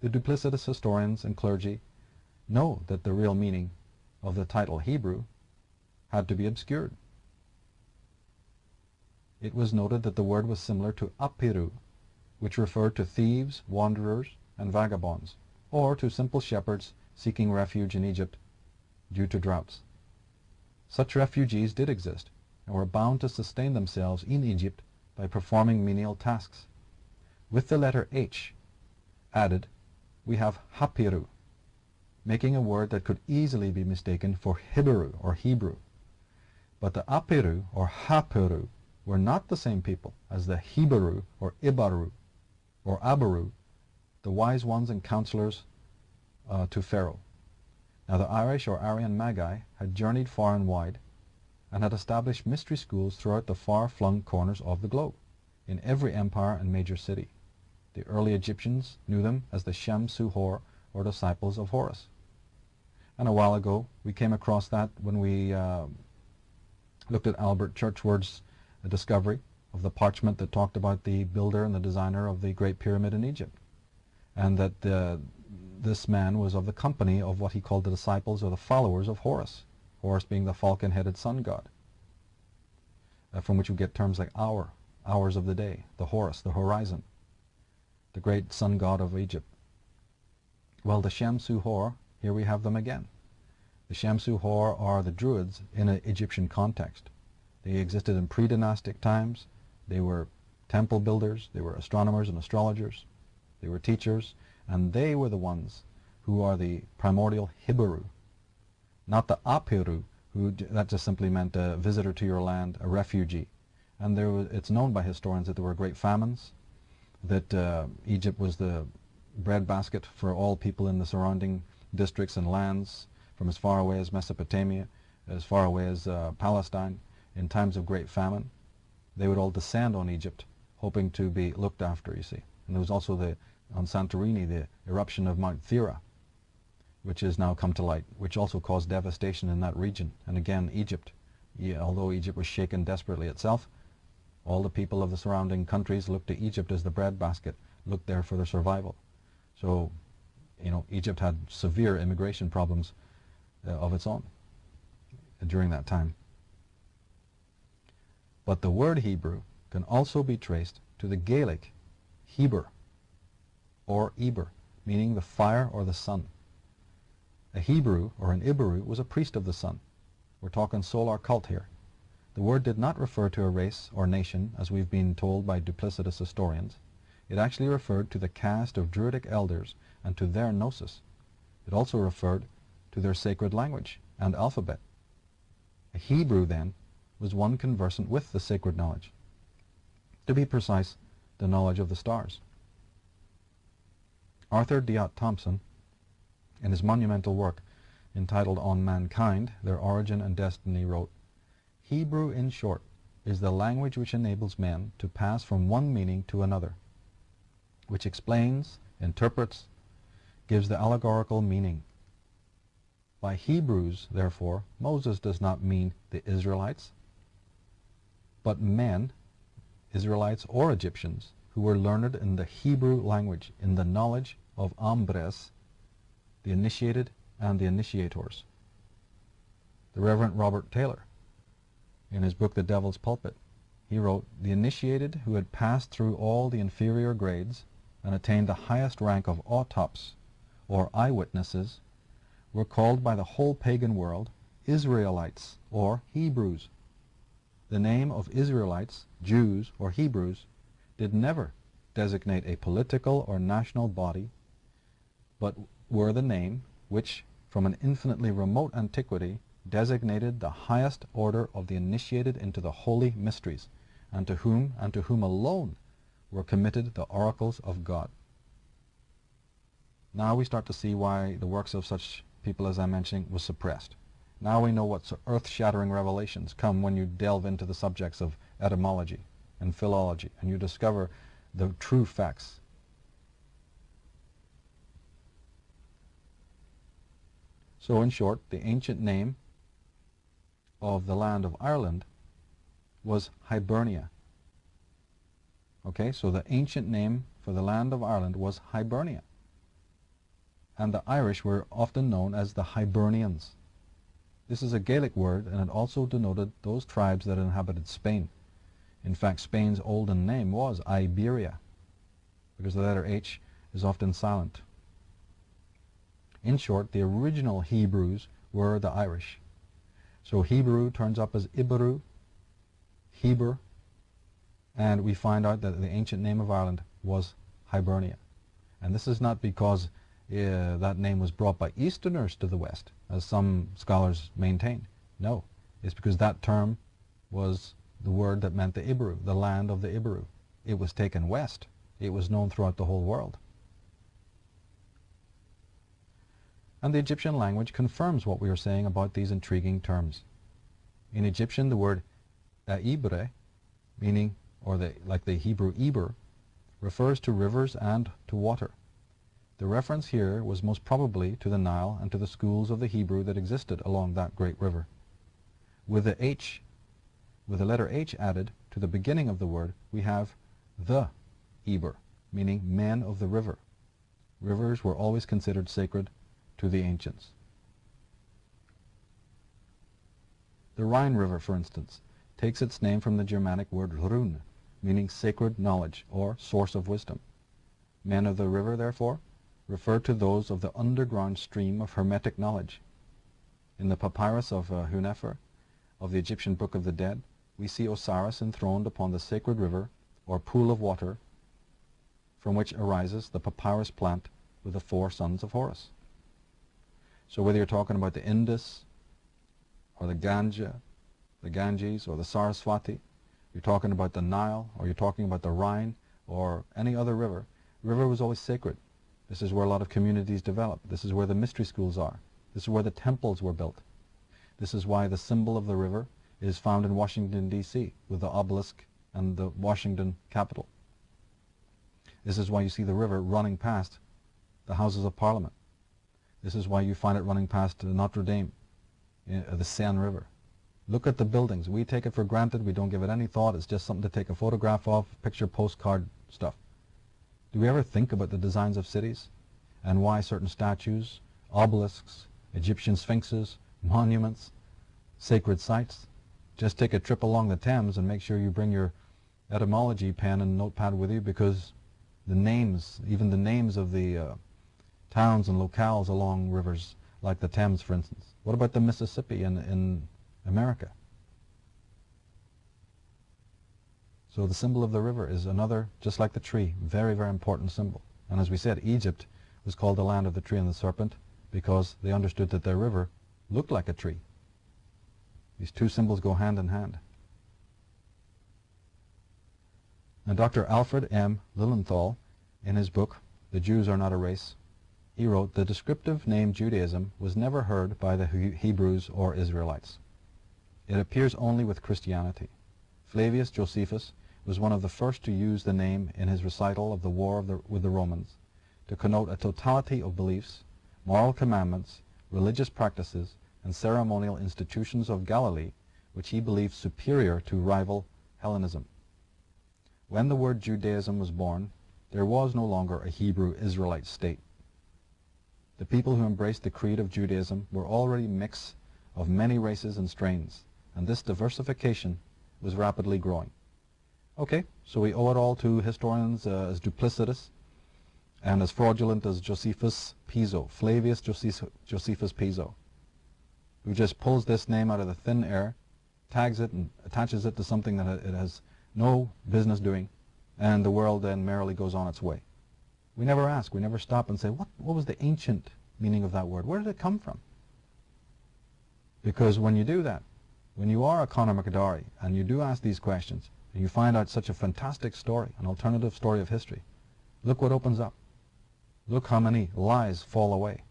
The duplicitous historians and clergy know that the real meaning of the title Hebrew had to be obscured. It was noted that the word was similar to Apiru, which referred to thieves, wanderers, and vagabonds, or to simple shepherds seeking refuge in Egypt due to droughts. Such refugees did exist, and were bound to sustain themselves in Egypt by performing menial tasks. With the letter H added, we have Hapiru, making a word that could easily be mistaken for Hebrew or Hebrew. But the Apiru or Hapiru were not the same people as the Hebrew or Ibaru or Abaru, the wise ones and counselors to Pharaoh. Now the Irish or Aryan Magi had journeyed far and wide and had established mystery schools throughout the far-flung corners of the globe, in every empire and major city. The early Egyptians knew them as the Shem Suhor, or disciples of Horus. And a while ago we came across that when we looked at Albert Churchward's discovery of the parchment that talked about the builder and the designer of the Great Pyramid in Egypt, and that this man was of the company of what he called the disciples or the followers of Horus, Horus being the falcon-headed sun god, from which we get terms like hour, hours of the day, the Horus, the horizon, the great sun god of Egypt. Well, the Shem Suhor, here we have them again. The Shem Suhor are the Druids in an Egyptian context. They existed in pre-dynastic times. They were temple builders, they were astronomers and astrologers, they were teachers, and they were the ones who are the primordial Hebrew, not the Apiru, that just simply meant a visitor to your land, a refugee. And it's known by historians that there were great famines, that Egypt was the breadbasket for all people in the surrounding districts and lands, from as far away as Mesopotamia, as far away as Palestine. In times of great famine, they would all descend on Egypt, hoping to be looked after, you see. And there was also on Santorini, the eruption of Mount Thera, which has now come to light, which also caused devastation in that region. And again, Egypt, although Egypt was shaken desperately itself, all the people of the surrounding countries looked to Egypt as the breadbasket, looked there for their survival. So, Egypt had severe immigration problems of its own during that time. But the word Hebrew can also be traced to the Gaelic Heber or Eber, meaning the fire or the sun. A Hebrew or an Iberu was a priest of the sun. We're talking solar cult here. The word did not refer to a race or nation, as we've been told by duplicitous historians. It actually referred to the caste of Druidic elders and to their gnosis. It also referred to their sacred language and alphabet. A Hebrew, then, was one conversant with the sacred knowledge. To be precise, the knowledge of the stars. Arthur Diott Thompson, in his monumental work entitled On Mankind, Their Origin and Destiny, wrote, Hebrew, in short, is the language which enables men to pass from one meaning to another, which explains, interprets, gives the allegorical meaning. By Hebrews, therefore, Moses does not mean the Israelites, but men, Israelites or Egyptians, who were learned in the Hebrew language, in the knowledge of Ambres, the initiated and the initiators. The Reverend Robert Taylor, in his book The Devil's Pulpit, he wrote, the initiated who had passed through all the inferior grades and attained the highest rank of autops, or eyewitnesses, were called by the whole pagan world Israelites or Hebrews. The name of Israelites, Jews, or Hebrews did never designate a political or national body, but were the name which, from an infinitely remote antiquity, designated the highest order of the initiated into the holy mysteries, and to whom alone were committed the oracles of God. Now we start to see why the works of such people as I'm mentioning was suppressed. Now we know what earth-shattering revelations come when you delve into the subjects of etymology and philology, and you discover the true facts. So in short, the ancient name of the land of Ireland was Hibernia. Okay, so the ancient name for the land of Ireland was Hibernia. and the Irish were often known as the Hibernians. This is a Gaelic word, and it also denoted those tribes that inhabited Spain. In fact, Spain's olden name was Iberia, because the letter H is often silent. In short, the original Hebrews were the Irish. So Hebrew turns up as Iberu, Heber, and we find out that the ancient name of Ireland was Hibernia. And this is not because that name was brought by Easterners to the West, as some scholars maintain. No, it's because that term was the word that meant the Iberu, the land of the Iberu. It was taken west. It was known throughout the whole world. And the Egyptian language confirms what we are saying about these intriguing terms. In Egyptian, the word Ibre, meaning, like the Hebrew Eber, refers to rivers and to water. The reference here was most probably to the Nile and to the schools of the Hebrew that existed along that great river. With the letter H added to the beginning of the word, we have the Eber, meaning men of the river. Rivers were always considered sacred to the ancients. The Rhine River, for instance, takes its name from the Germanic word Rhun, meaning sacred knowledge or source of wisdom. Men of the river, therefore, refer to those of the underground stream of hermetic knowledge. In the papyrus of Hunefer, of the Egyptian Book of the Dead, we see Osiris enthroned upon the sacred river or pool of water from which arises the papyrus plant with the 4 sons of Horus. So whether you're talking about the Indus or the Ganges or the Saraswati, you're talking about the Nile or you're talking about the Rhine or any other river, river was always sacred. This is where a lot of communities developed. This is where the mystery schools are. This is where the temples were built. This is why the symbol of the river is found in Washington, D.C., with the obelisk and the Washington Capitol. This is why you see the river running past the Houses of Parliament. This is why you find it running past Notre Dame, the Seine River. Look at the buildings. We take it for granted. We don't give it any thought. It's just something to take a photograph of, picture, postcard stuff. Do we ever think about the designs of cities and why certain statues, obelisks, Egyptian sphinxes, monuments, sacred sites? Just take a trip along the Thames and make sure you bring your etymology pen and notepad with you, because the names, even the names of the towns and locales along rivers like the Thames, for instance. What about the Mississippi in America? So the symbol of the river is another, just like the tree, very, very important symbol. And as we said, Egypt was called the land of the tree and the serpent because they understood that their river looked like a tree. These two symbols go hand in hand. Now Dr. Alfred M. Lilienthal, in his book, The Jews Are Not a Race, he wrote, the descriptive name Judaism was never heard by the Hebrews or Israelites. It appears only with Christianity. Flavius Josephus was one of the first to use the name in his recital of the war with the Romans to connote a totality of beliefs, moral commandments, religious practices, and ceremonial institutions of Galilee, which he believed superior to rival Hellenism. When the word Judaism was born, there was no longer a Hebrew Israelite state. The people who embraced the creed of Judaism were already a mix of many races and strains, and this diversification was rapidly growing. Okay, so we owe it all to historians as duplicitous and as fraudulent as Josephus Piso, Flavius Josephus Piso, who just pulls this name out of the thin air, tags it and attaches it to something that it has no business doing, and the world then merrily goes on its way. We never ask, we never stop and say, what was the ancient meaning of that word? Where did it come from? Because when you do that, when you are a Conor McDowry and you do ask these questions, and you find out such a fantastic story, an alternative story of history, look what opens up. Look how many lies fall away.